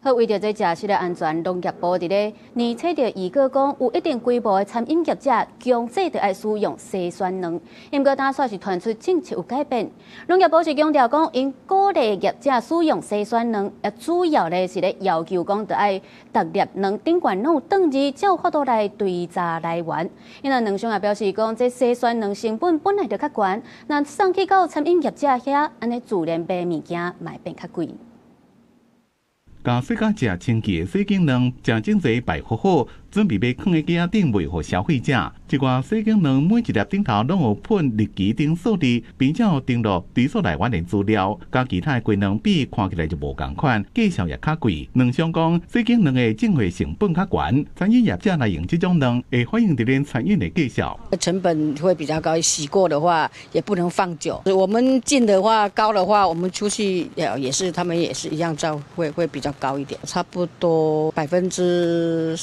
好，為着這食食的安全，農業部佇咧年初就預告講，有一定規模的餐飲業者強制就愛使用洗選卵。不過打算是傳出政策有改變，農業部是強調講，因鼓勵業者使用洗選卵，主要咧是咧要求講，就愛逐粒卵頂懸攏有登記，才有法度來追查來源。因為農商也表示講，這洗選卵成本本來就較懸，那送去到餐飲業者遐，安尼自然賣物件嘛會變較貴。甲世界食清氣的洗揀卵，正經濟排好好，準備要放喺架頂賣予消費者。一罐洗揀卵每一粒頂頭攏有噴日期頂數字，並且有登錄追溯來源的資料。甲其他的雞卵比，看起來就無共款，價錢也較貴。農商講洗揀卵的種貨成本較懸，餐飲業者來用這種卵，會反映在咱餐飲的績效。成本會比較高，洗過的話也不能放久。我們進的話高的話，我們出去也是，他們也是一樣照，會比較高一點，差不多30%。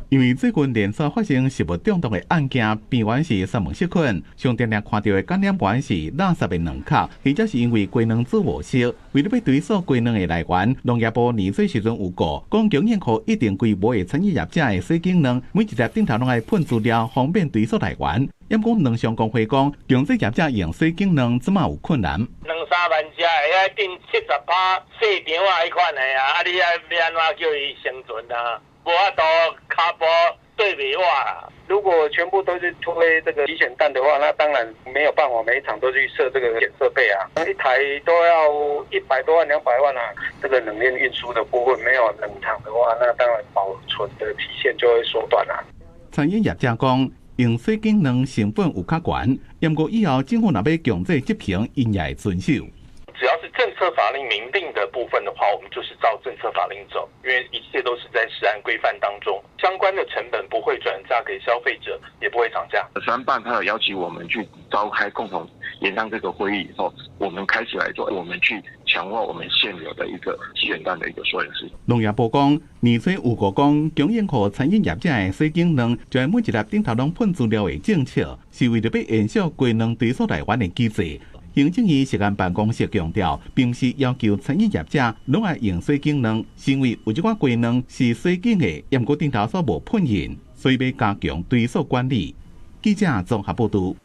因為最近連續發生食物中毒的案件，病源是沙門氏菌，上定定看到的感染源是垃圾的卵殼，或者是因為雞卵煮無熟。為了要追溯雞卵的來源，農業部年初時陣有告，講供應予一定規模的產業業者的洗揀卵，每一粒頂頭攏愛噴資料，方便追溯來源。因講農商公會講，強制業者用洗揀卵怎麼有困難？2-3萬隻會愛定70%市場啊，迄款的啊，你要安怎叫伊生存啊？無法度卡波對袂話啦。如果全部都是推這個集選蛋的話，那當然沒有辦法每一場都去設這個檢設備啊，一台都要100多萬、200萬啊。這個冷鏈運輸的部分沒有冷藏的話，那當然保存的期限就會縮短啦。餐飲業者講，用洗揀卵成本有較懸，不過以後政府若要強制執行，因也會遵守。只要是政策法令明定的部分的話，我們就是照政策法令走，因為一切都是在食安規範當中，相關的成本不會轉嫁給消費者，也不會漲價。食安辦他有邀請我們去召開共同研商這個會議以後，我們開始來做，我們去強化我們現有的一個集選蛋的一個溯源系統。農業部講，年初有告講，供應予餐飲業者的洗揀卵，就係每一粒頂頭攏噴資料的政策，是為了要延續雞卵追溯來源的機制。行政院食安辦公室強調，並不是要求餐飲業者攏愛用洗揀卵，是因為有一款雞卵是洗揀的，也毋過頂頭所無噴印，所以要加強追溯管理。記者綜合報道。